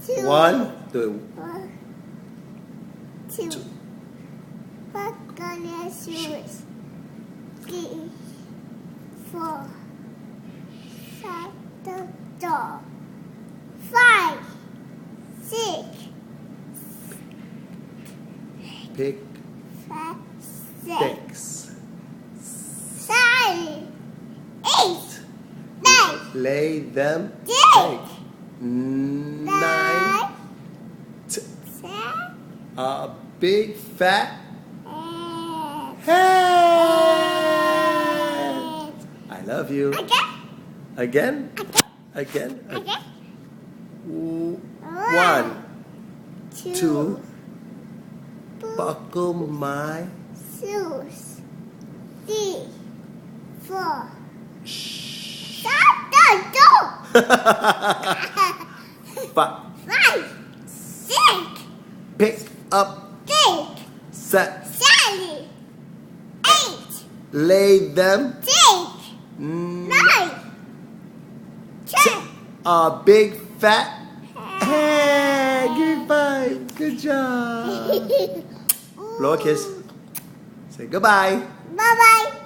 Two. One, two. 1, 2. Put on your shoes. 3, 4. Shut the door. 5, 6. Pick 5, 6. sticks. 7, 8. 9. Lay them. 10. 9. 10. A big fat And head. I love you. again. Again? Again. Again? Again. 1, 2. Buckle my Shoes. 3, 4. shh. Shut the door. 5. 5, 6. Pick up. 6. Set. 7, 8. Lay them. 10. 9. 10. A big fat head. Give me 5. Good job. Blow a kiss. Say goodbye. Bye bye.